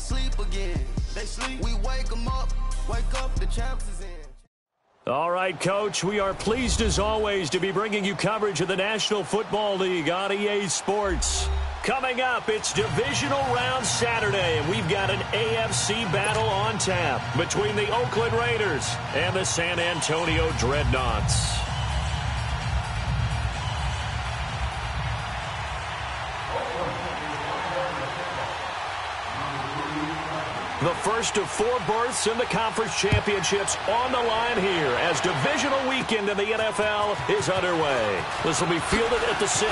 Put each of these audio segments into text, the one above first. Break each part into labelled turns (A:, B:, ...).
A: sleep again. They sleep, we wake them up, the champs is in.
B: All right, Coach, we are pleased as always to be bringing you coverage of the National Football League on EA Sports. Coming up, it's Divisional Round Saturday, and we've got an AFC battle on tap between the Oakland Raiders and the San Antonio Dreadnoughts. The first of 4 berths in the conference championships on the line here as divisional weekend in the NFL is underway. This will be fielded at the 6.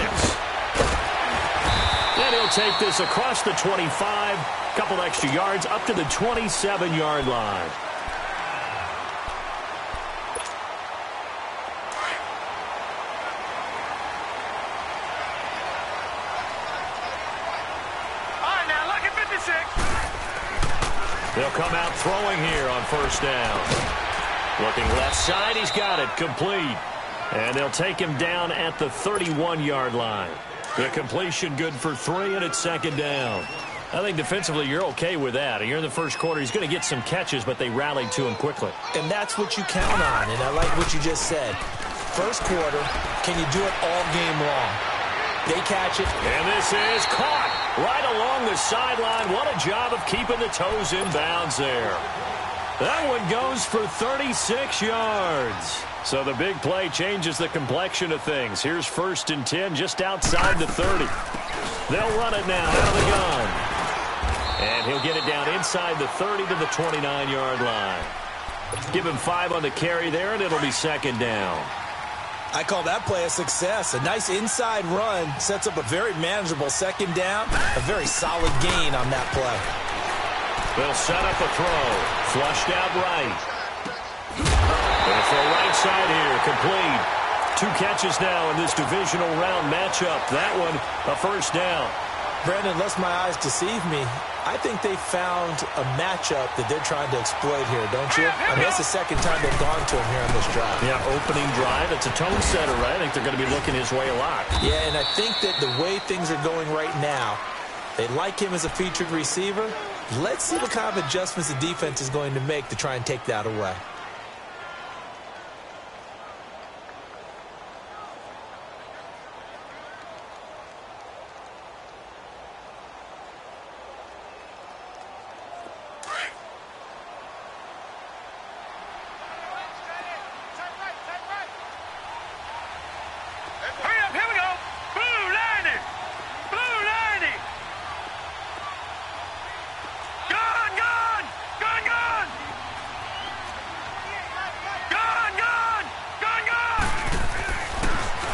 B: And he'll take this across the 25, couple extra yards up to the 27-yard line. They'll come out throwing here on first down. Looking left side, he's got it, complete. And they'll take him down at the 31-yard line. The completion good for 3, and it's second down. I think defensively you're okay with that. Here in the first quarter, he's going to get some catches, but they rallied to him quickly.
C: And that's what you count on, and I like what you just said. First quarter, can you do it all game long? They catch it.
B: And this is caught right along the sideline. What a job of keeping the toes in bounds there. That one goes for 36 yards. So the big play changes the complexion of things. Here's 1st and 10 just outside the 30. They'll run it now out of the gun. And he'll get it down inside the 30 to the 29-yard line. Give him 5 on the carry there, and it'll be second down.
C: I call that play a success. A nice inside run sets up a very manageable second down. A very solid gain on that play.
B: They'll set up a throw. Flushed out right. They'll throw right side here. Complete. 2 catches now in this divisional round matchup. That one, a first down.
C: Brandon, unless my eyes deceive me, I think they found a matchup that they're trying to exploit here, don't you? I mean, it's the second time they've gone to him here on this drive.
B: Yeah, opening drive. It's a tone setter, right? I think they're going to be looking his way a lot.
C: Yeah, and I think that the way things are going right now, they like him as a featured receiver. Let's see what kind of adjustments the defense is going to make to try and take that away.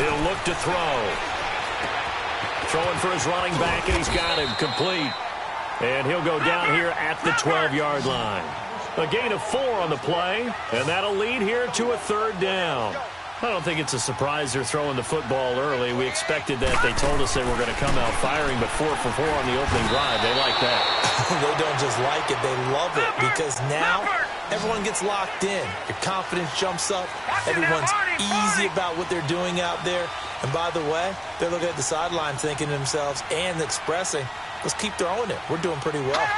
B: He'll look to throw. Throwing for his running back, and he's got him complete. And he'll go down here at the 12-yard line. A gain of 4 on the play, and that'll lead here to a third down. I don't think it's a surprise they're throwing the football early. We expected that. They told us they were going to come out firing, but 4 for 4 on the opening drive. They like that.
C: They don't just like it, they love it, because now everyone gets locked in. Your confidence jumps up. Everyone's easy about what they're doing out there. And by the way, they're looking at the sideline thinking to themselves and expressing, let's keep throwing it. We're doing pretty well.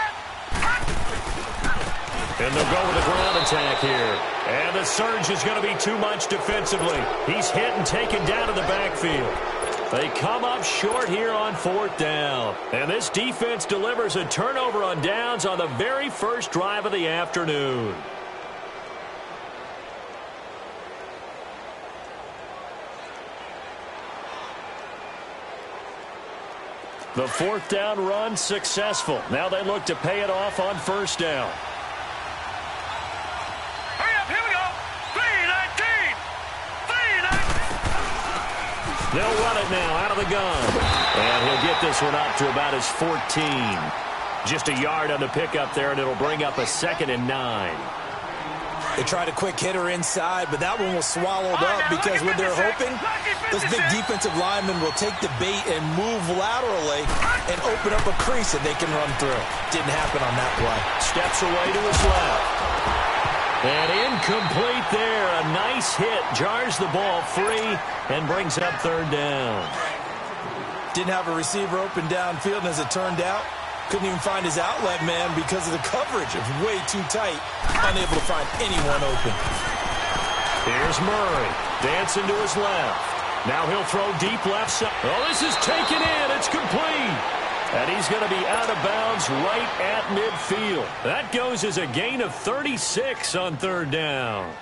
B: And they'll go with a ground attack here. And the surge is going to be too much defensively. He's hit and taken down to the backfield. They come up short here on 4th down. And this defense delivers a turnover on downs on the very first drive of the afternoon. The 4th down run successful. Now they look to pay it off on first down. They'll run it now out of the gun. And he'll get this one up to about his 14. Just a yard on the pickup there, and it'll bring up a 2nd and 9.
C: They tried a quick hitter inside, but that one was swallowed up because what they're hoping, those big defensive linemen will take the bait and move laterally and open up a crease that they can run through. Didn't happen on that play.
B: Steps away to his left. And incomplete there. A nice hit. Jars the ball free and brings up 3rd down.
C: Didn't have a receiver open downfield, and as it turned out, Couldn't even find his outlet man because of the coverage. It was way too tight. Unable to find anyone open.
B: Here's Murray. Dancing to his left. Now he'll throw deep left side. Oh, this is taken in. It's complete. And he's going to be out of bounds right at midfield. That goes as a gain of 36 on third down.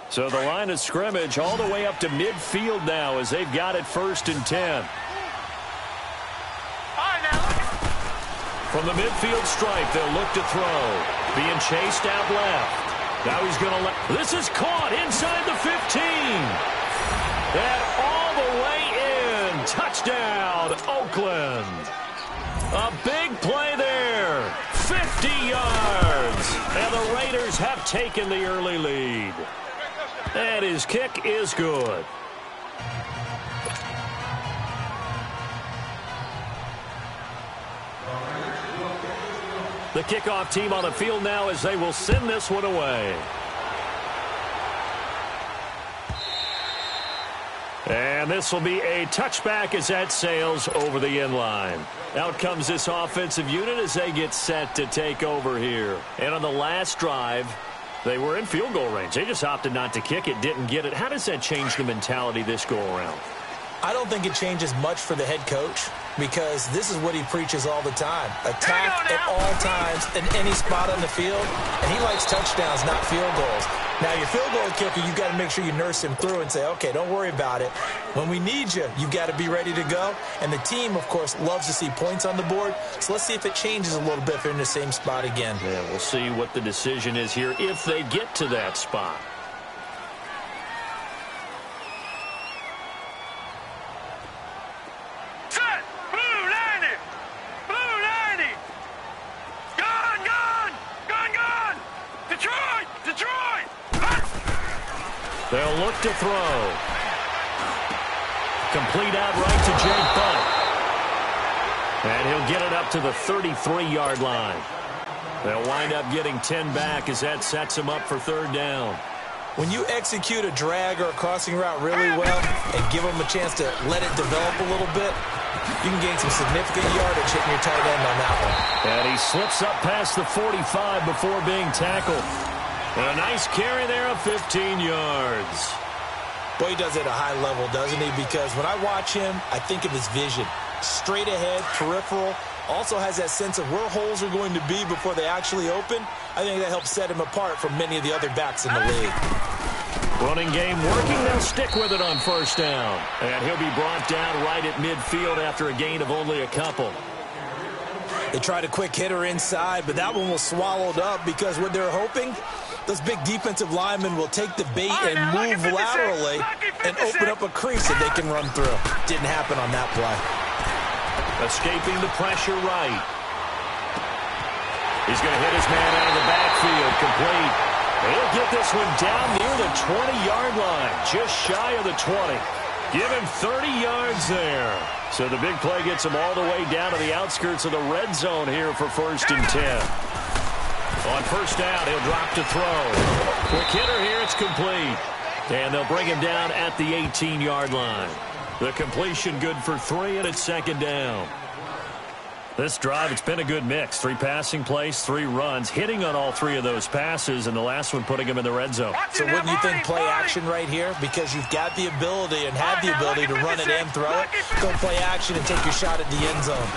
B: So the line of scrimmage all the way up to midfield now as they've got it 1st and 10. From the midfield stripe, they'll look to throw. Being chased out left. Now he's going to let... This is caught inside the 15. And all the way in. Touchdown, Oakland. A big play there. 50 yards. And the Raiders have taken the early lead. And his kick is good. The kickoff team on the field now as they will send this one away. And this will be a touchback as that sails over the end line. Out comes this offensive unit as they get set to take over here. And on the last drive, they were in field goal range. They just opted not to kick it, didn't get it. How does that change the mentality this go around?
C: I don't think it changes much for the head coach because this is what he preaches all the time. Attack at all times in any spot on the field, and he likes touchdowns, not field goals. Now, your field goal kicker, you've got to make sure you nurse him through and say, okay, don't worry about it. When we need you, you've got to be ready to go. And the team, of course, loves to see points on the board. So let's see if it changes a little bit if they're in the same spot again.
B: Yeah, we'll see what the decision is here if they get to that spot. They'll look to throw. Complete out right to Jake Butt. And he'll get it up to the 33-yard line. They'll wind up getting 10 back as that sets him up for third down.
C: When you execute a drag or a crossing route really well and give them a chance to let it develop a little bit, you can gain some significant yardage hitting your tight end on that one.
B: And he slips up past the 45 before being tackled. And a nice carry there of 15 yards.
C: Boy, he does it at a high level, doesn't he? Because when I watch him, I think of his vision. Straight ahead, peripheral. Also has that sense of where holes are going to be before they actually open. I think that helps set him apart from many of the other backs in the league.
B: Running game working. They'll stick with it on first down. And he'll be brought down right at midfield after a gain of only a couple.
C: They tried a quick hitter inside, but that one was swallowed up because what they're hoping, those big defensive linemen will take the bait and move laterally and open up a crease that they can run through. Didn't happen on that play.
B: Escaping the pressure right. He's going to hit his man out of the backfield. Complete. He'll get this one down near the 20-yard line. Just shy of the 20. Give him 30 yards there. So the big play gets him all the way down to the outskirts of the red zone here for 1st and 10. On first down, he'll drop to throw. Quick hitter here, it's complete. And they'll bring him down at the 18-yard line. The completion good for 3, and it's second down. This drive, it's been a good mix. 3 passing plays, 3 runs, hitting on all 3 of those passes, and the last one putting him in the red zone.
C: So wouldn't you think play action right here? Because you've got the ability and have the ability to run it and throw it. Go play action and take your shot at the end zone.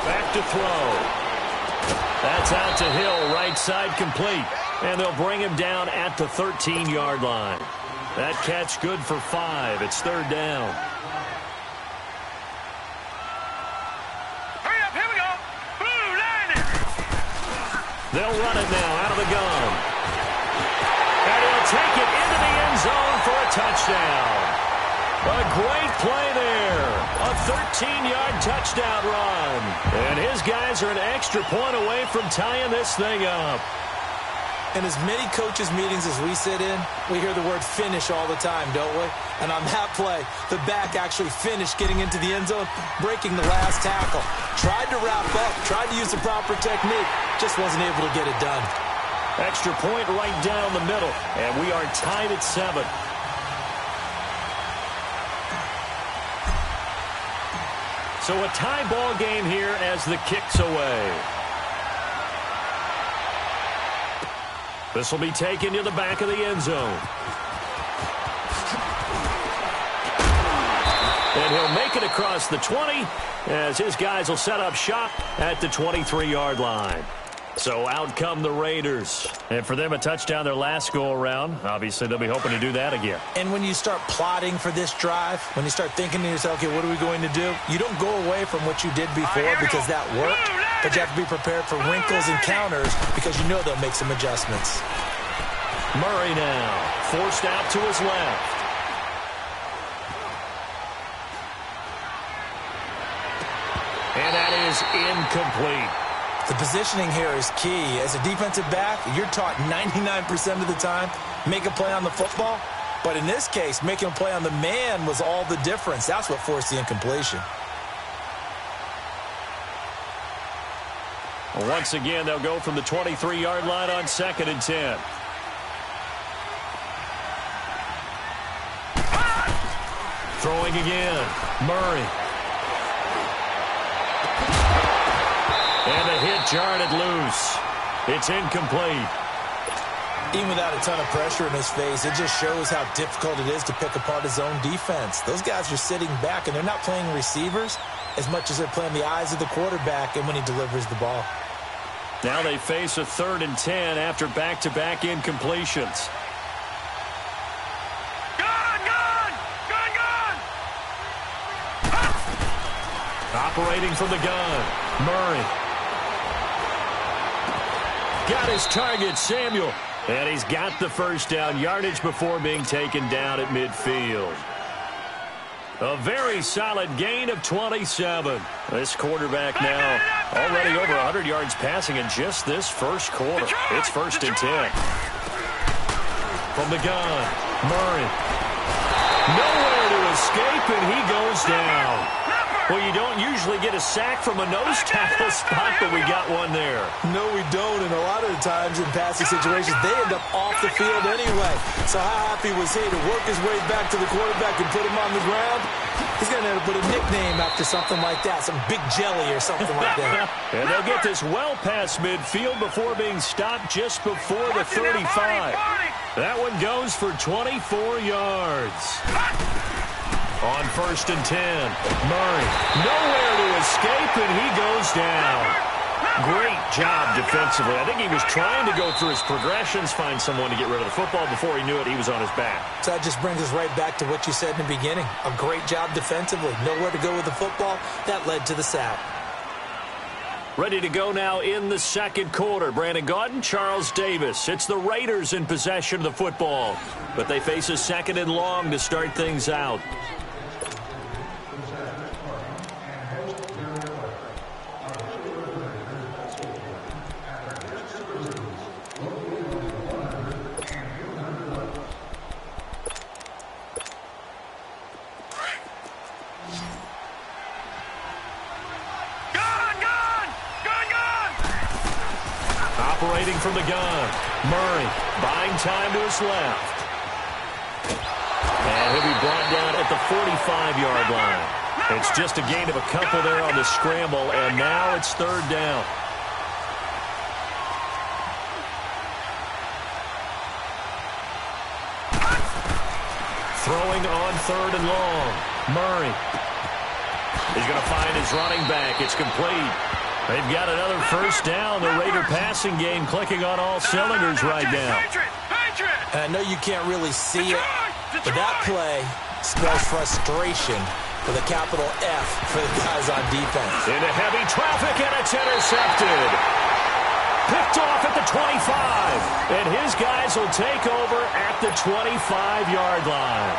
B: Back to throw. That's out to Hill, right side complete. And they'll bring him down at the 13-yard line. That catch good for 5. It's third down.
D: Hurry up, here we go. Blue line it.
B: They'll run it now out of the gun. And he'll take it into the end zone for a touchdown. A great play there. A 13-yard touchdown run. And his guys are an extra point away from tying this thing up.
C: In as many coaches' meetings as we sit in, we hear the word finish all the time, don't we? And on that play, the back actually finished getting into the end zone, breaking the last tackle. Tried to wrap up, tried to use the proper technique, just wasn't able to get it done.
B: Extra point right down the middle, and we are tied at 7. So a tie ball game here as the kick's away. This will be taken to the back of the end zone. And he'll make it across the 20 as his guys will set up shop at the 23-yard line. So out come the Raiders. And for them, a touchdown their last go-around. Obviously, they'll be hoping to do that again.
C: And when you start plotting for this drive, when you start thinking to yourself, okay, what are we going to do? You don't go away from what you did before because that worked. But you have to be prepared for wrinkles and counters because you know they'll make some adjustments.
B: Murray now, forced out to his left. And that is incomplete.
C: The positioning here is key. As a defensive back, you're taught 99% of the time, make a play on the football. But in this case, making a play on the man was all the difference. That's what forced the incompletion.
B: Well, once again, they'll go from the 23-yard line on 2nd and 10. Throwing again, Murray. And a hit jarred it loose. It's incomplete.
C: Even without a ton of pressure in his face, it just shows how difficult it is to pick apart his own defense. Those guys are sitting back, and they're not playing receivers as much as they're playing the eyes of the quarterback and when he delivers the ball.
B: Now they face a 3rd and 10 after back-to-back incompletions. Operating from the gun, Murray. Got his target, Samuel. And he's got the first down yardage before being taken down at midfield. A very solid gain of 27. This quarterback now already over 100 yards passing in just this first quarter. It's 1st and 10. From the gun, Murray. Nowhere to escape, and he goes down. Well, you don't usually get a sack from a nose tackle spot, but we got one there.
C: No, we don't, and a lot of the times in passing situations, they end up off the field anyway. So how happy was he to work his way back to the quarterback and put him on the ground? He's going to have to put a nickname after something like that, some Big Jelly or something like that.
B: And they'll get this well past midfield before being stopped just before the 35. That one goes for 24 yards. On 1st and 10, Murray. Nowhere to escape, and he goes down. Great job defensively. I think he was trying to go through his progressions, find someone to get rid of the football. Before he knew it, he was on his back.
C: So that just brings us right back to what you said in the beginning. A great job defensively. Nowhere to go with the football. That led to the sack.
B: Ready to go now in the second quarter. Brandon Gaudin, Charles Davis. It's the Raiders in possession of the football, but they face a 2nd and long to start things out. Operating from the gun, Murray buying time to his left. And he'll be brought down at the 45-yard line. It's just a gain of a couple there on the scramble, and now it's 3rd down. Throwing on 3rd and long, Murray. He's going to find his running back. It's complete. They've got another first down. The Raider passing game clicking on all cylinders right now.
C: And I know you can't really see it, but that play spells frustration with a capital F for the guys on defense.
B: Into heavy traffic, and it's intercepted. Picked off at the 25. And his guys will take over at the 25-yard line.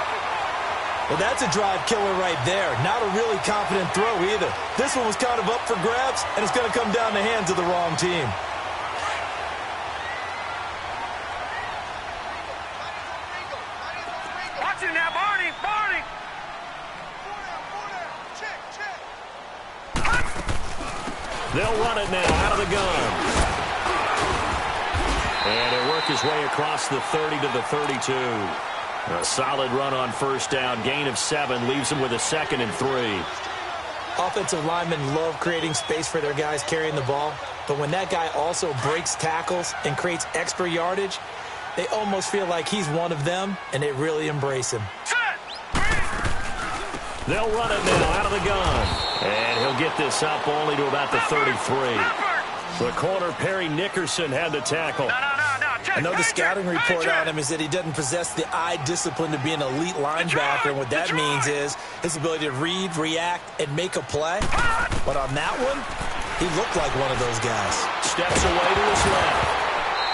C: Well, that's a drive killer right there. Not a really confident throw either. This one was kind of up for grabs, and it's going to come down the hands of the wrong team.
D: Watch it now, Barney! Barney!
B: They'll run it now out of the gun. And he'll work his way across the 30 to the 32. A solid run on first down. Gain of 7 leaves him with a 2nd and 3.
C: Offensive linemen love creating space for their guys carrying the ball, but when that guy also breaks tackles and creates extra yardage, they almost feel like he's one of them, and they really embrace him.
B: They'll run it now out of the gun. And he'll get this up only to about the 33. The corner, Perry Nickerson, had the tackle.
C: I know the scouting report on him is that he doesn't possess the eye discipline to be an elite linebacker, and what that means is his ability to read, react, and make a play. But on that one, he looked like one of those guys.
B: Steps away to his left.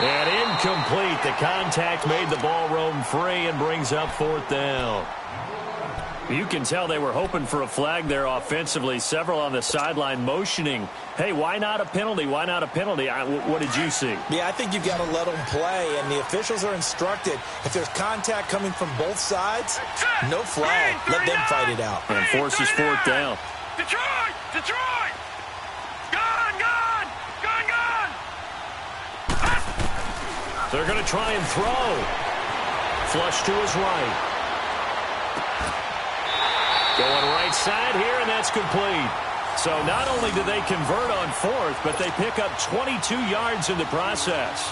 B: And incomplete. The contact made the ball roam free and brings up 4th down. You can tell they were hoping for a flag there offensively. Several on the sideline motioning, hey, why not a penalty? Why not a penalty? What did you see?
C: Yeah, I think you've got to let them play, and the officials are instructed. If there's contact coming from both sides, no flag. Let them fight it out.
B: And forces 4th down.
D: Detroit! Detroit! Gun! Gun! Gun! Gun!
B: They're going to try and throw. Flush to his right. Going right side here, and that's complete. So not only do they convert on 4th, but they pick up 22 yards in the process.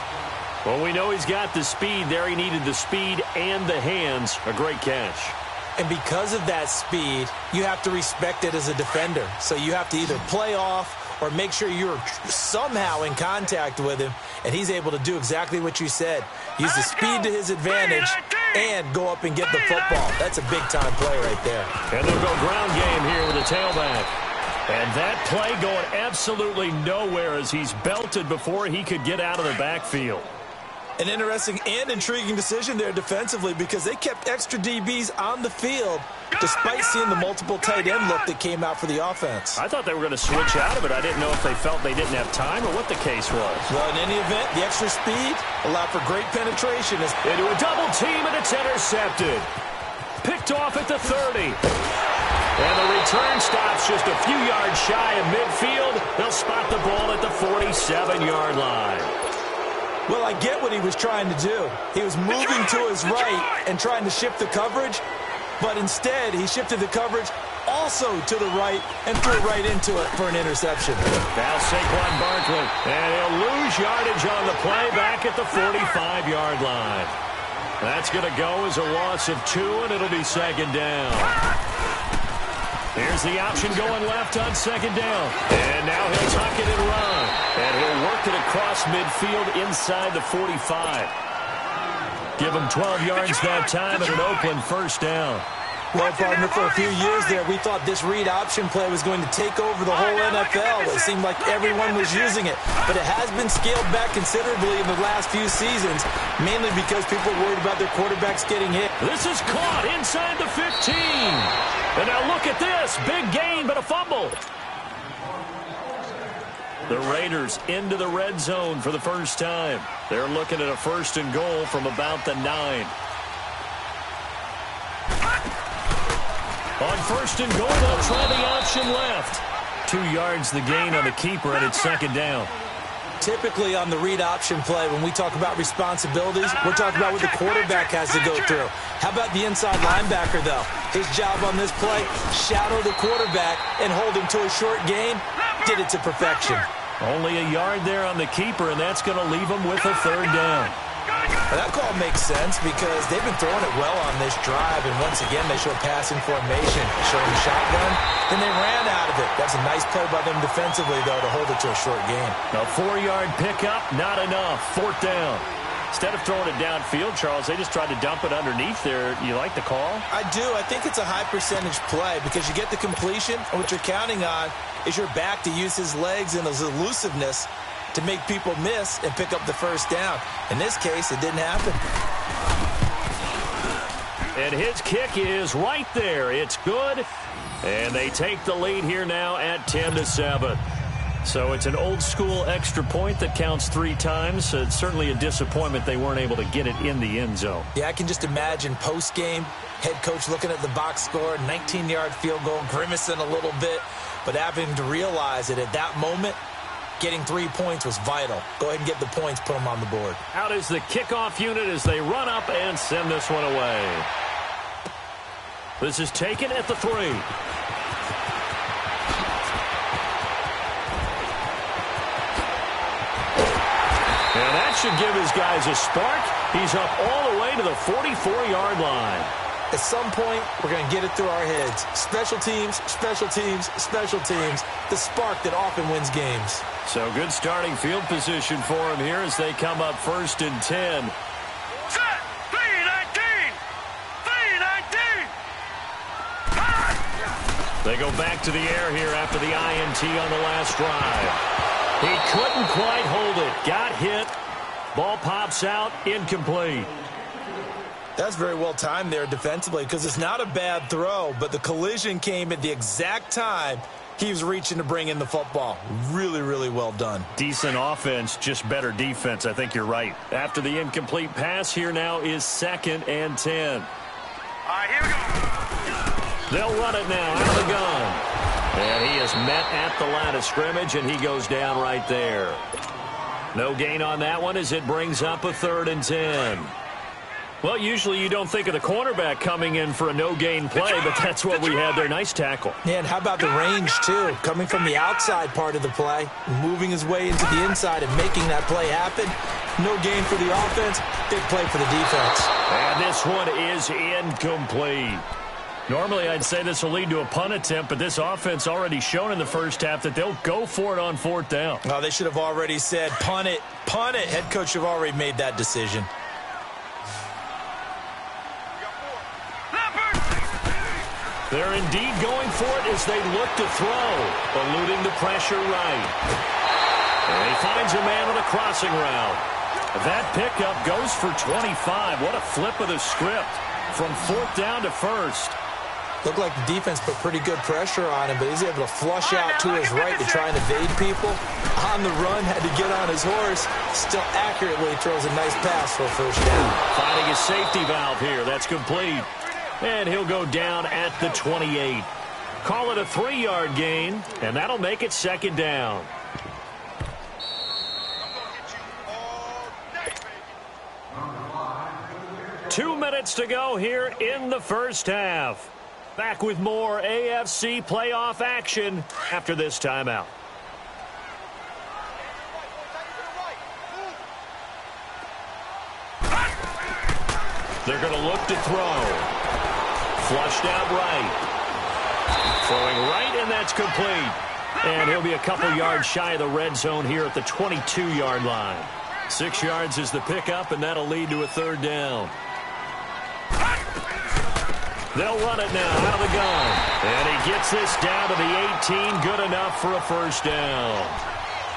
B: Well, we know he's got the speed there. He needed the speed and the hands. A great catch.
C: And because of that speed, you have to respect it as a defender. So you have to either play off or make sure you're somehow in contact with him, and he's able to do exactly what you said. Use the speed to his advantage and go up and get the football. That's a big-time play right there.
B: And they'll go ground game here with a tailback. And that play going absolutely nowhere as he's belted before he could get out of the backfield.
C: An interesting and intriguing decision there defensively because they kept extra DBs on the field despite seeing the multiple tight end look that came out for the offense.
B: I thought they were going to switch out of it. I didn't know if they felt they didn't have time or what the case was.
C: Well, in any event, the extra speed allowed for great penetration.
B: Into a double team, and it's intercepted. Picked off at the 30. And the return stops just a few yards shy of midfield. They'll spot the ball at the 47-yard line.
C: Well, I get what he was trying to do. He was moving to his right and trying to shift the coverage, but instead he shifted the coverage also to the right and threw right into it for an interception.
B: Now Saquon Barkley, and he'll lose yardage on the play back at the 45-yard line. That's going to go as a loss of 2, and it'll be 2nd down. Here's the option going left on 2nd down. And now he'll tuck it and run. And he'll work it across midfield inside the 45. Give him 12 yards that time and an Oakland 1st down.
C: Well, partner, for a few years there, we thought this read option play was going to take over the whole NFL. It seemed like everyone was using it. But it has been scaled back considerably in the last few seasons, mainly because people are worried about their quarterbacks getting hit.
B: This is caught inside the 15. And now look at this. Big gain, but a fumble. The Raiders into the red zone for the first time. They're looking at a 1st and goal from about the 9. On 1st and goal, they'll try the option left. 2 yards the gain on the keeper, and it's 2nd down.
C: Typically on the read option play, when we talk about responsibilities, we're talking about what the quarterback has to go through. How about the inside linebacker, though? His job on this play, shadow the quarterback and hold him to a short gain. Did it to perfection.
B: Only a yard there on the keeper, and that's going to leave him with a 3rd down.
C: Well, that call makes sense because they've been throwing it well on this drive, and once again they show passing formation, showing the shotgun, then they ran out of it. That's a nice play by them defensively, though, to hold it to a short gain.
B: A 4-yard pickup, not enough. 4th down. Instead of throwing it downfield, Charles, they just tried to dump it underneath there. You like the call?
C: I do. I think it's a high-percentage play because you get the completion, and what you're counting on is your back to use his legs and his elusiveness to make people miss and pick up the 1st down. In this case, it didn't happen.
B: And his kick is right there. It's good. And they take the lead here now at 10-7. So it's an old-school extra point that counts 3 times. So it's certainly a disappointment they weren't able to get it in the end zone.
C: Yeah, I can just imagine post-game, head coach looking at the box score, 19-yard field goal, grimacing a little bit, but having to realize that at that moment, getting 3 points was vital. Go ahead and get the points, put them on the board.
B: Out is the kickoff unit as they run up and send this one away. This is taken at the 3. should give his guys a spark. He's up all the way to the 44-yard line.
C: At some point, we're going to get it through our heads. Special teams, special teams, special teams. The spark that often wins games.
B: So good starting field position for him here as they come up 1st and 10.
D: Set. 3-19. 3-19.
B: They go back to the air here after the INT on the last drive. He couldn't quite hold it. Got hit. Ball pops out. Incomplete.
C: That's very well timed there defensively because it's not a bad throw, but the collision came at the exact time he was reaching to bring in the football. Really, really well done.
B: Decent offense, just better defense. I think you're right. After the incomplete pass, here now is 2nd and 10.
D: All right, here we go.
B: They'll run it now out of the gun. And he is met at the line of scrimmage, and he goes down right there. No gain on that one as it brings up a 3rd and 10. Well, usually you don't think of the cornerback coming in for a no-gain play, but that's what we had there. Nice tackle.
C: Yeah, and how about the range, too? Coming from the outside part of the play, moving his way into the inside and making that play happen. No gain for the offense, big play for the defense.
B: And this one is incomplete. Normally, I'd say this will lead to a punt attempt, but this offense already shown in the first half that they'll go for it on 4th down.
C: Oh, they should have already said, punt it, punt it. Head coach should have already made that decision.
B: They're indeed going for it as they look to throw, eluding the pressure right. And he finds a man on a crossing route. That pickup goes for 25. What a flip of the script from 4th down to 1st.
C: Looked like the defense put pretty good pressure on him, but he's able to flush out to his right to try and evade people. On the run, had to get on his horse. Still accurately throws a nice pass for a 1st down.
B: Finding a safety valve here. That's complete. And he'll go down at the 28. Call it a 3-yard gain, and that'll make it 2nd down. Two minutes to go here in the first half. Back with more AFC playoff action after this timeout. They're going to look to throw. Flushed out right. Throwing right, and that's complete. And he'll be a couple yards shy of the red zone here at the 22-yard line. 6 yards is the pickup, and that'll lead to a 3rd down. They'll run it now out of the gun. And he gets this down to the 18. Good enough for a 1st down.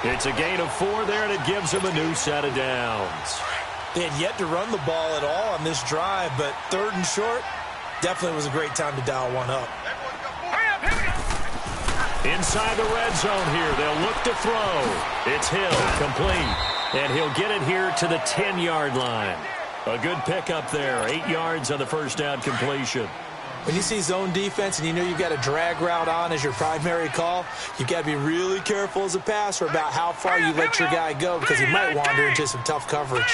B: It's a gain of 4 there, and it gives him a new set of downs.
C: They had yet to run the ball at all on this drive, but 3rd and short, definitely was a great time to dial one up.
B: Inside the red zone here, they'll look to throw. It's Hill, complete. And he'll get it here to the 10-yard line. A good pickup there, 8 yards on the 1st down completion.
C: When you see zone defense and you know you've got a drag route on as your primary call, you've got to be really careful as a passer about how far you let your guy go because he might wander into some tough coverage.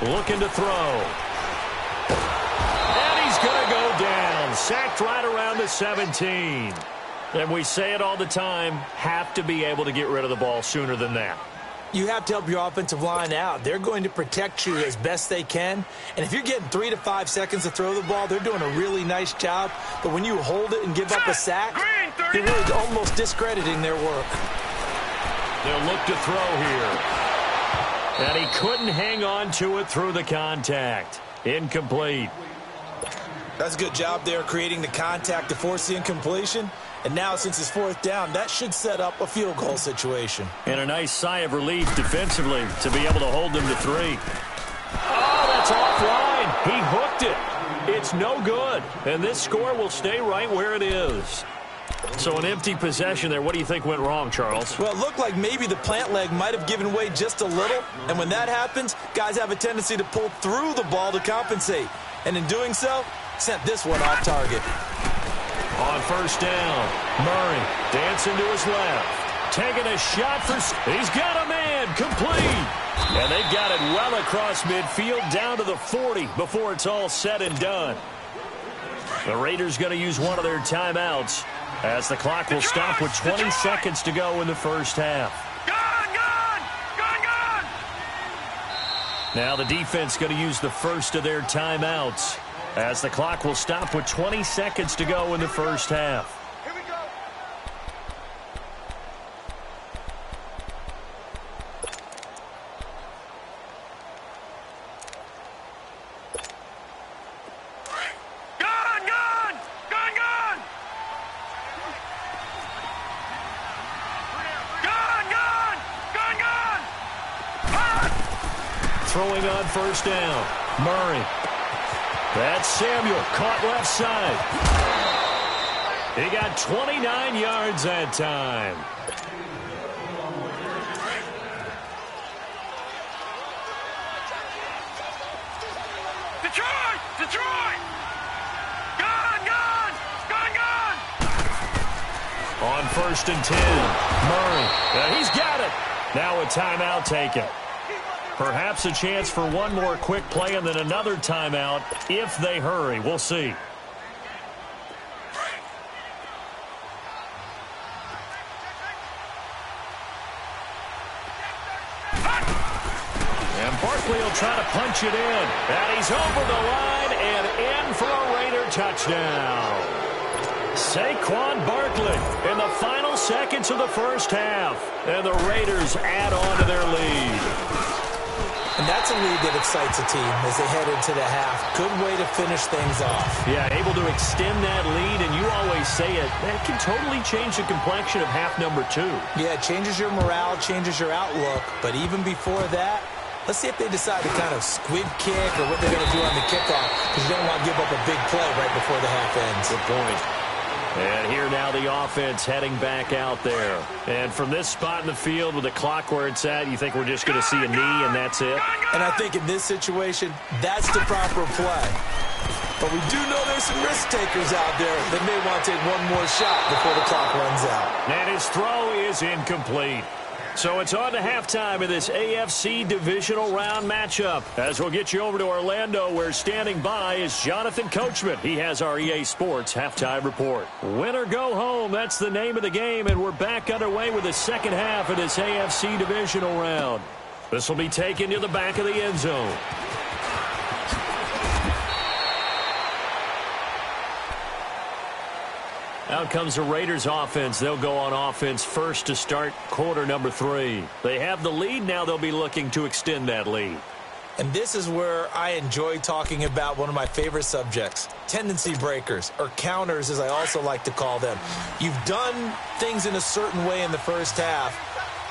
B: Looking to throw. And he's going to go down. Sacked right around the 17. And we say it all the time, have to be able to get rid of the ball sooner than that.
C: You have to help your offensive line out. They're going to protect you as best they can. And if you're getting 3 to 5 seconds to throw the ball, they're doing a really nice job. But when you hold it and give up a sack, you're really almost discrediting their work.
B: They'll look to throw here. And he couldn't hang on to it through the contact. Incomplete.
C: That's a good job there creating the contact to force the incompletion. And now, since it's 4th down, that should set up a field goal situation.
B: And a nice sigh of relief defensively to be able to hold them to 3. Oh, that's offline. He hooked it. It's no good. And this score will stay right where it is. So an empty possession there. What do you think went wrong, Charles?
C: Well, it looked like maybe the plant leg might have given way just a little. And when that happens, guys have a tendency to pull through the ball to compensate. And in doing so, sent this one off target.
B: On 1st down, Murray dancing to his left. Taking a shot for... He's got a man. Complete. And they've got it well across midfield down to the 40 before it's all said and done. The Raiders going to use one of their timeouts as the clock will stop with 20 seconds to go in the first half. Now the defense going to use the first of their timeouts as the clock will stop with 20 seconds to go in the first half.
D: Here we go.
B: Throwing on first down. Murray. That's Samuel. Caught left side. He got 29 yards that time.
D: Detroit! Detroit! Gone!
B: On first and 10. Murray. He's got it. Now a timeout taken. Perhaps a chance for one more quick play and then another timeout if they hurry. We'll see. And Barkley will try to punch it in. And he's over the line and in for a Raider touchdown. Saquon Barkley in the final seconds of the first half. And the Raiders add on to their lead.
C: And that's a lead that excites a team as they head into the half. Good way to finish things off.
B: Yeah, able to extend that lead, and you always say it, that can totally change the complexion of half number 2.
C: Yeah, it changes your morale, changes your outlook. But even before that, let's see if they decide to kind of squib kick or what they're going to do on the kickoff, because you don't want to give up a big play right before the half ends.
B: Good point. And here now the offense heading back out there. And from this spot in the field with the clock where it's at, you think we're just going to see a knee and that's it?
C: And I think in this situation, that's the proper play. But we do know there's some risk takers out there that may want to take one more shot before the clock runs out.
B: And his throw is incomplete. So it's on to halftime of this AFC divisional round matchup. As we'll get you over to Orlando, where standing by is Jonathan Coachman. He has our EA Sports halftime report. Win or go home, that's the name of the game, and we're back underway with the second half of this AFC divisional round. This will be taken to the back of the end zone. Out comes the Raiders offense. They'll go on offense first to start quarter number 3. They have the lead. Now they'll be looking to extend that lead.
C: And this is where I enjoy talking about one of my favorite subjects, tendency breakers, or counters as I also like to call them. You've done things in a certain way in the first half,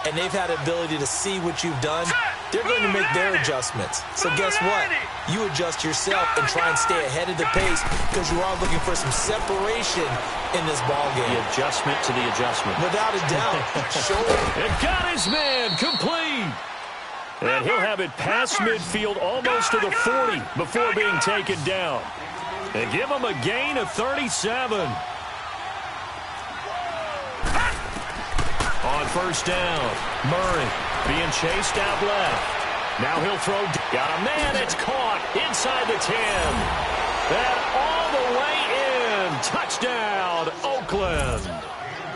C: and they've had the ability to see what you've done. They're going to make their adjustments. So guess what? You adjust yourself and try and stay ahead of the pace because you are looking for some separation in this ball game.
B: The adjustment to the adjustment.
C: Without a doubt. Sure.
B: And got his man complete. And he'll have it past midfield almost to the 40 before being taken down. They give him a gain of 37. On first down, Murray being chased out left. Now he'll throw. Got a man. It's caught inside the 10. And all the way in. Touchdown, Oakland.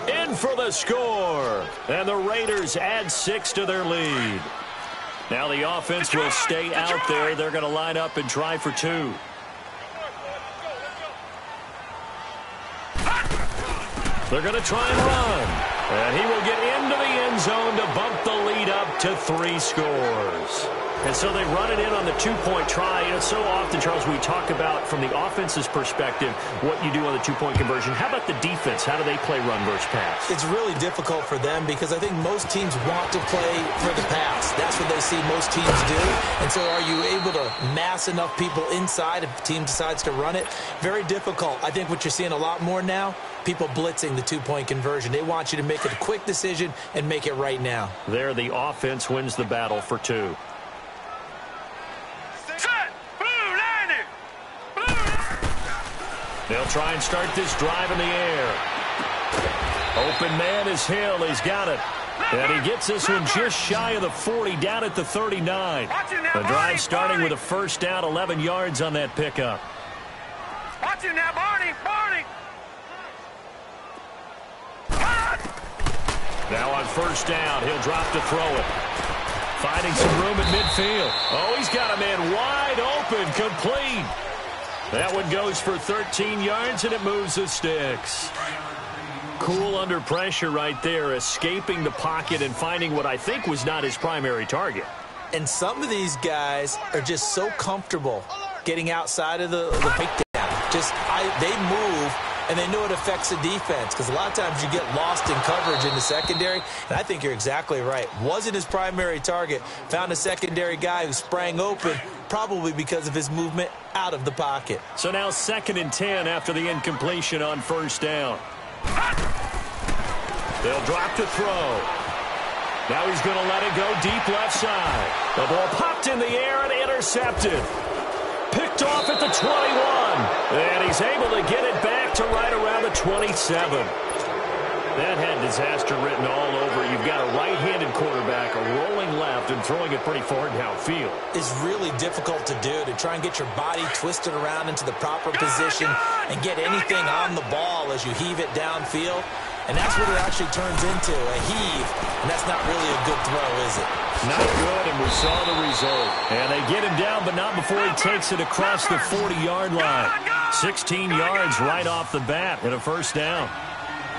B: In for the score. And the Raiders add 6 to their lead. Now the offense will stay out there. They're going to line up and try for 2. They're going to try and run. And he will get into the end zone to bump the lead up to 3 scores. And so they run it in on the 2-point try. You know, so often, Charles, we talk about, from the offense's perspective, what you do on the 2-point conversion. How about the defense? How do they play run versus pass?
C: It's really difficult for them because I think most teams want to play for the pass. That's what they see most teams do. And so are you able to mass enough people inside if the team decides to run it? Very difficult. I think what you're seeing a lot more now, people blitzing the 2-point conversion. They want you to make a quick decision and make it right now.
B: There, the offense wins the battle for 2. They'll try and start this drive in the air. Open man is Hill. He's got it. And he gets this one just shy of the 40, down at the 39. The drive starting with a first down, 11 yards on that pickup.
D: Watch it now, Barney.
B: Now on first down, he'll drop to throw it. Finding some room at midfield. Oh, he's got a man wide open, complete. That one goes for 13 yards, and it moves the sticks. Cool under pressure right there, escaping the pocket and finding what I think was not his primary target.
C: And some of these guys are just so comfortable getting outside of the takedown. They move, and they know it affects the defense, because a lot of times you get lost in coverage in the secondary, and I think you're exactly right. Wasn't his primary target. Found a secondary guy who sprang open, probably because of his movement out of the pocket.
B: So now 2nd and 10 after the incompletion on first down. They'll drop to throw. Now he's going to let it go deep left side. The ball popped in the air and intercepted. Picked off at the 21. And he's able to get it back to right around the 27. That had disaster written all over. You've got a right-handed quarterback, a rolling left, and throwing it pretty far downfield.
C: It's really difficult to do, to try and get your body twisted around into the proper position and get anything on the ball as you heave it downfield. And that's what it actually turns into, a heave. And that's not really a good throw, is it?
B: Not good, and we saw the result. And they get him down, but not before he takes it across the 40-yard line. 16 yards right off the bat and a first down.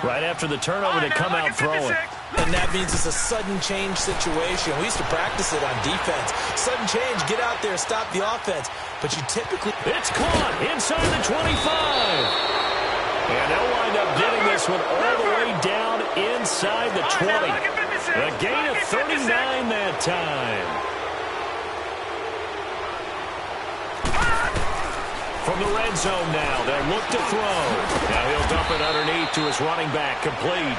B: Right after the turnover, they come out throwing.
C: And that means it's a sudden change situation. We used to practice it on defense. Sudden change, get out there, stop the offense. But you typically...
B: It's caught inside the 25. And they'll wind up getting this one all the way down inside the 20. A gain of 39 that time. From the red zone now, they look to throw. Now he'll dump it underneath to his running back, complete.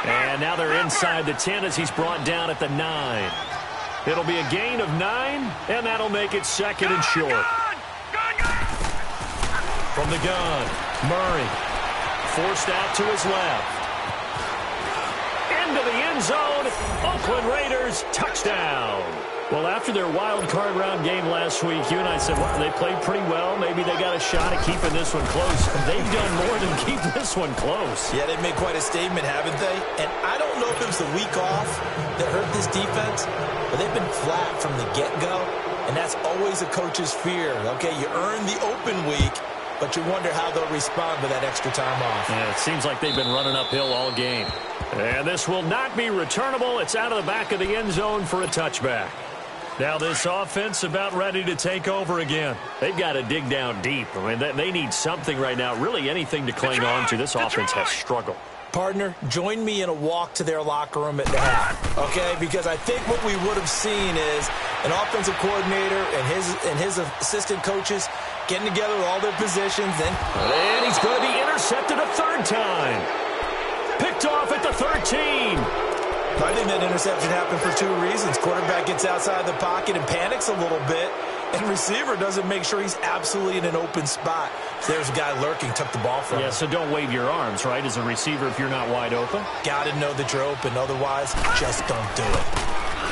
B: And now they're inside the 10 as he's brought down at the 9. It'll be a gain of 9, and that'll make it 2nd and short. From the gun, Murray. Forced out to his left. Into the end zone. Oakland Raiders, touchdown. Well, after their wild card round game last week, you and I said, well, they played pretty well. Maybe they got a shot at keeping this one close. They've done more than keep this one close.
C: Yeah, they've made quite a statement, haven't they? And I don't know if it was the week off that hurt this defense, but they've been flat from the get-go, and that's always a coach's fear. Okay, you earn the open week, but you wonder how they'll respond with that extra time off.
B: Yeah, it seems like they've been running uphill all game. And this will not be returnable. It's out of the back of the end zone for a touchback. Now this offense about ready to take over again. They've got to dig down deep. I mean, they need something right now, really anything to cling on to. This offense has struggled.
C: Partner, join me in a walk to their locker room at the half, okay? Because I think what we would have seen is an offensive coordinator and his assistant coaches getting together with all their positions.
B: And he's going to be intercepted a third time. Picked off at the 13.
C: I think that interception happened for two reasons. Quarterback gets outside the pocket and panics a little bit, and receiver doesn't make sure he's absolutely in an open spot. So there's a guy lurking, took the ball from him.
B: Yeah, so don't wave your arms, right, as a receiver if you're not wide open?
C: Got to know that you're open. Otherwise, just don't do it.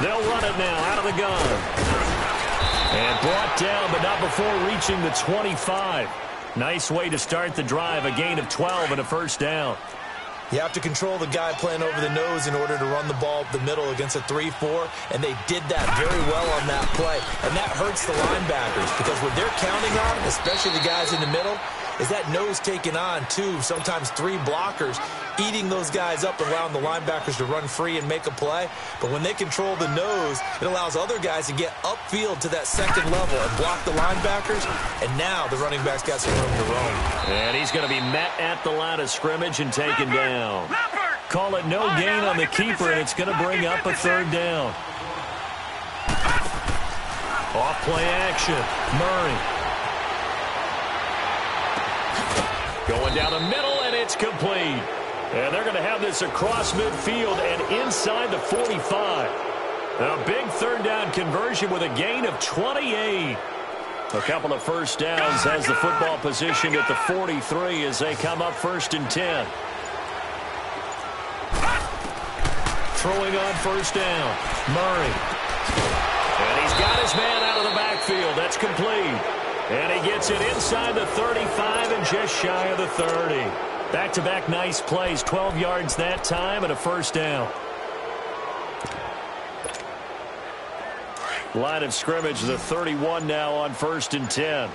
B: They'll run it now out of the gun. And brought down, but not before reaching the 25. Nice way to start the drive, a gain of 12 and a first down.
C: You have to control the guy playing over the nose in order to run the ball up the middle against a 3-4, and they did that very well on that play. And that hurts the linebackers because what they're counting on, especially the guys in the middle, is that nose taking on 2, sometimes 3 blockers, eating those guys up and allowing the linebackers to run free and make a play. But when they control the nose, it allows other guys to get upfield to that second level and block the linebackers. And now the running back's got some room to roam.
B: And he's going to be met at the line of scrimmage and taken down. Call it no gain on the keeper, and it's going to bring up a third down. Off play action. Murray. Going down the middle, and it's complete. And they're going to have this across midfield and inside the 45. A big third down conversion with a gain of 28. A couple of first downs has the football position at the 43 as they come up 1st and 10. Throwing on first down, Murray. And he's got his man out of the backfield. That's complete. And he gets it inside the 35 and just shy of the 30. Back-to-back nice plays, 12 yards that time and a first down. Line of scrimmage, the 31 now on 1st and 10.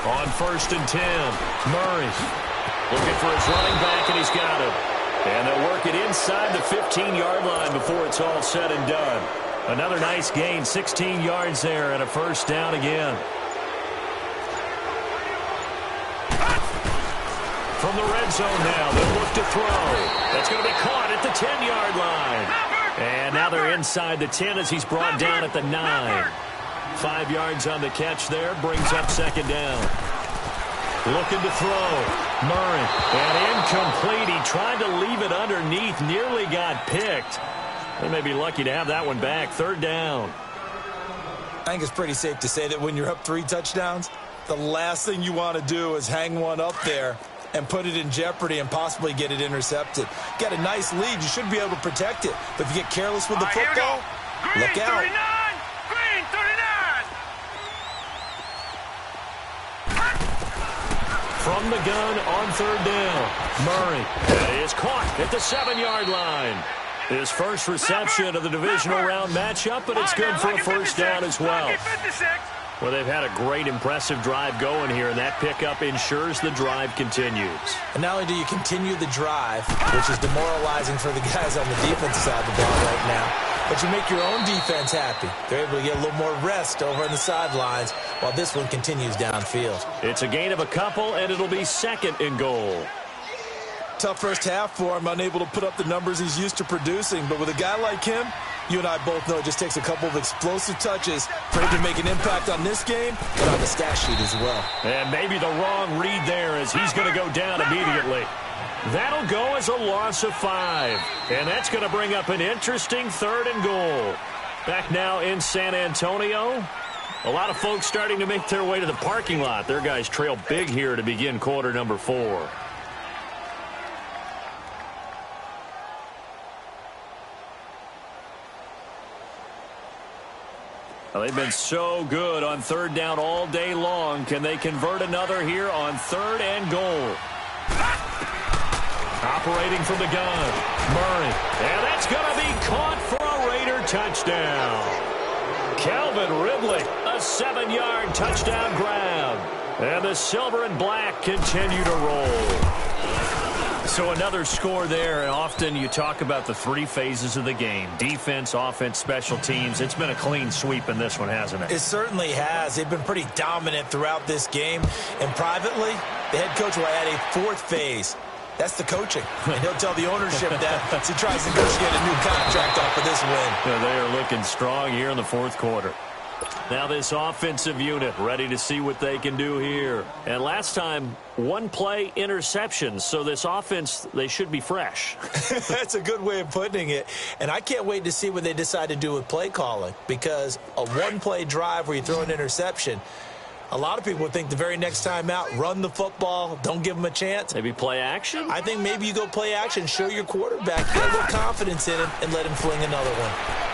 B: On 1st and 10, Murray looking for his running back, and he's got him. And they'll work it inside the 15-yard line before it's all said and done. Another nice gain, 16 yards there, and a first down again. From the red zone now, they'll look to throw. That's going to be caught at the 10-yard line. And now they're inside the 10 as he's brought down at the 9. 5 yards on the catch there, brings up second down. Looking to throw. Murray. And incomplete. He tried to leave it underneath, nearly got picked. They may be lucky to have that one back. Third down.
C: I think it's pretty safe to say that when you're up 3 touchdowns, the last thing you want to do is hang one up there and put it in jeopardy and possibly get it intercepted. Got a nice lead. You should be able to protect it. But if you get careless with the football, look out.
D: 39! Green, 39!
B: From the gun on third down. Murray. That is caught at the 7-yard line. His first reception of the divisional round matchup, but it's good for a first down as well. Well, they've had a great, impressive drive going here, and that pickup ensures the drive continues.
C: And not only do you continue the drive, which is demoralizing for the guys on the defensive side of the ball right now, but you make your own defense happy. They're able to get a little more rest over on the sidelines while this one continues downfield.
B: It's a gain of a couple, and it'll be 2nd and goal.
C: Tough first half for him, unable to put up the numbers he's used to producing. But with a guy like him, you and I both know it just takes a couple of explosive touches for him to make an impact on this game and on the stat sheet as well.
B: And maybe the wrong read there as he's going to go down immediately. That'll go as a loss of 5. And that's going to bring up an interesting 3rd and goal. Back now in San Antonio. A lot of folks starting to make their way to the parking lot. Their guys trail big here to begin quarter number 4. Well, they've been so good on third down all day long. Can they convert another here on 3rd and goal? Operating from the gun, Murray. And that's going to be caught for a Raider touchdown. Calvin Ridley, a 7-yard touchdown grab. And the silver and black continue to roll. So another score there, and often you talk about the 3 phases of the game. Defense, offense, special teams. It's been a clean sweep in this one, hasn't it?
C: It certainly has. They've been pretty dominant throughout this game. And privately, the head coach will add a 4th phase. That's the coaching. And he'll tell the ownership that as he tries to negotiate a new contract off of this win.
B: Yeah, they are looking strong here in the 4th quarter. Now this offensive unit ready to see what they can do here. And last time, 1-play interception. So this offense, they should be fresh.
C: That's a good way of putting it. And I can't wait to see what they decide to do with play calling. Because a 1-play drive where you throw an interception, a lot of people would think the very next time out, run the football, don't give them a chance.
B: Maybe play action?
C: I think maybe you go play action, show your quarterback, get a little confidence in him, and let him fling another one.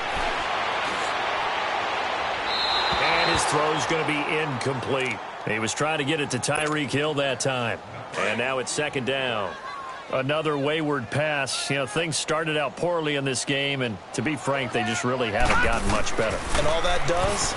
B: His throw's going to be incomplete. He was trying to get it to Tyreek Hill that time. And now it's 2nd down. Another wayward pass. You know, things started out poorly in this game, and to be frank, they just really haven't gotten much better.
C: And all that does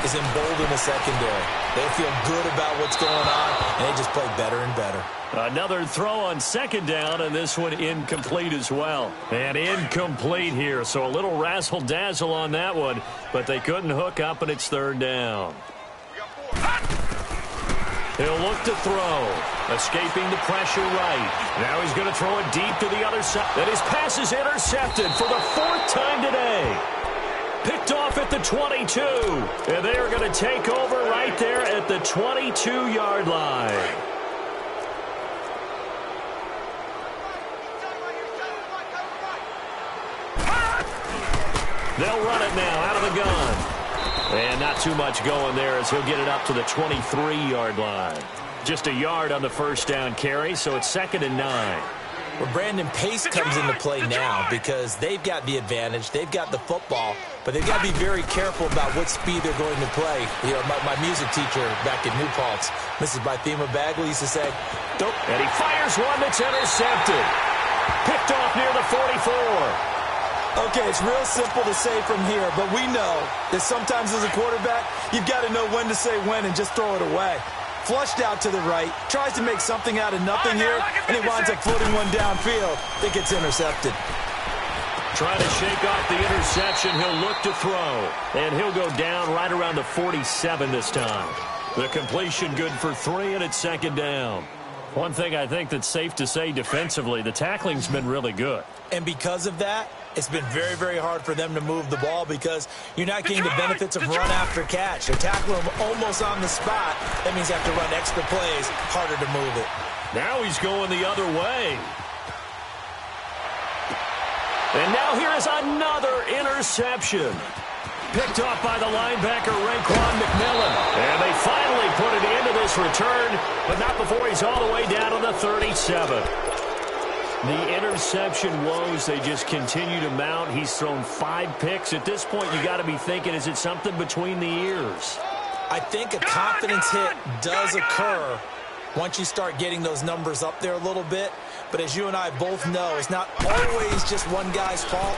C: is embolden the secondary. They feel good about what's going on, and they just play better and better.
B: Another throw on 2nd down, and this one incomplete as well. And incomplete here, so a little razzle-dazzle on that one, but they couldn't hook up, and it's 3rd down. He'll look to throw, escaping the pressure right. Now he's going to throw it deep to the other side. And his pass is intercepted for the 4th time today. Picked off at the 22. And they are going to take over right there at the 22-yard line. They'll run it now out of the gun. And not too much going there as he'll get it up to the 23-yard line. Just a yard on the first down carry, so it's 2nd and 9.
C: Well, Brandon, pace comes into play now because they've got the advantage. They've got the football, but they've got to be very careful about what speed they're going to play. You know, my music teacher back in New Paltz, Mrs. Bythema Bagley, used to say, don't.
B: And he fires one that's intercepted. Picked off near the 44.
C: Okay, it's real simple to say from here, but we know that sometimes as a quarterback, you've got to know when to say when and just throw it away. Flushed out to the right, tries to make something out of nothing here, and he winds up floating one downfield that gets intercepted.
B: Trying to shake off the interception, he'll look to throw, and he'll go down right around the 47 this time. The completion good for 3, and it's second down. One thing I think that's safe to say defensively, the tackling's been really good.
C: And because of that, it's been very, very hard for them to move the ball because you're not getting the benefits of run after catch. They're tackling them almost on the spot. That means you have to run extra plays, harder to move it.
B: Now he's going the other way. And now here is another interception. Picked off by the linebacker, Raekwon McMillan. And they finally put it into this return, but not before he's all the way down to the 37. The interception woes, they just continue to mount. He's thrown 5 picks. At this point, you got to be thinking, is it something between the ears?
C: I think a confidence hit does occur once you start getting those numbers up there a little bit. But as you and I both know, it's not always just one guy's fault.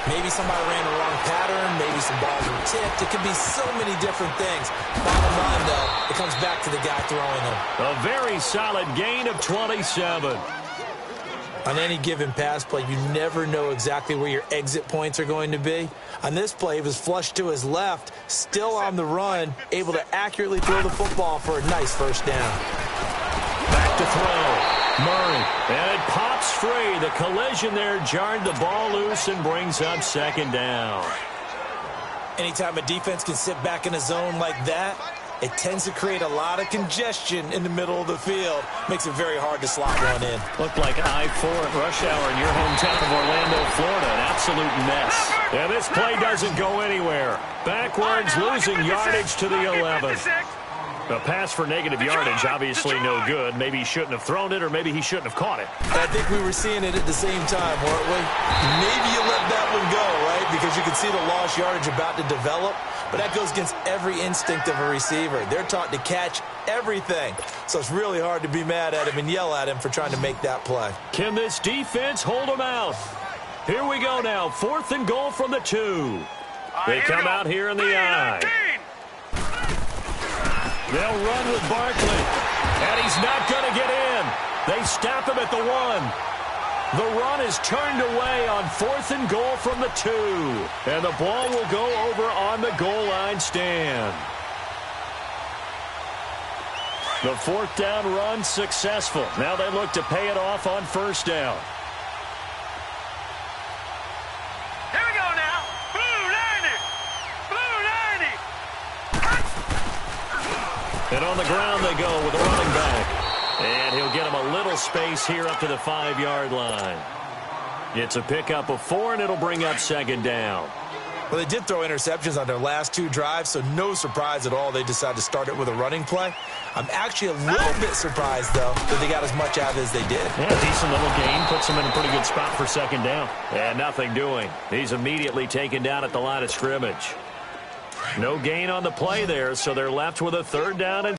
C: Maybe somebody ran the wrong pattern. Maybe some balls were tipped. It could be so many different things. Bottom line, though, it comes back to the guy throwing them.
B: A very solid gain of 27.
C: On any given pass play, you never know exactly where your exit points are going to be. On this play, he was flushed to his left, still on the run, able to accurately throw the football for a nice first down.
B: Back to throw. Murray, and it pops free. The collision there jarred the ball loose and brings up second down.
C: Anytime a defense can sit back in a zone like that, it tends to create a lot of congestion in the middle of the field. Makes it very hard to slot one in.
B: Looked like I-4 at rush hour in your hometown of Orlando, Florida. An absolute mess. And this play doesn't go anywhere. Backwards, losing yardage to the 11. A pass for negative yardage, obviously no good. Maybe he shouldn't have thrown it, or maybe he shouldn't have caught it.
C: I think we were seeing it at the same time, weren't we? Maybe you let that one go, right? Because you can see the lost yardage about to develop. But that goes against every instinct of a receiver. They're taught to catch everything. So it's really hard to be mad at him and yell at him for trying to make that play.
B: Can this defense hold him out? Here we go now. 4th and goal from the 2. They come out here in the I. They'll run with Barkley. And he's not going to get in. They stop him at the 1. The run is turned away on 4th and goal from the 2. And the ball will go over on the goal line stand. The 4th down run successful. Now they look to pay it off on 1st down.
D: Here we go now. Blue 90. Blue 90.
B: And on the ground they go with a running back. And he'll get him a little space here up to the 5-yard line. It's a pickup of 4, and it'll bring up second down.
C: Well, they did throw interceptions on their last 2 drives, so no surprise at all they decided to start it with a running play. I'm actually a little bit surprised, though, that they got as much out of it as they did.
B: Yeah, decent little gain. Puts them in a pretty good spot for second down. And nothing doing. He's immediately taken down at the line of scrimmage. No gain on the play there, so they're left with a 3rd down and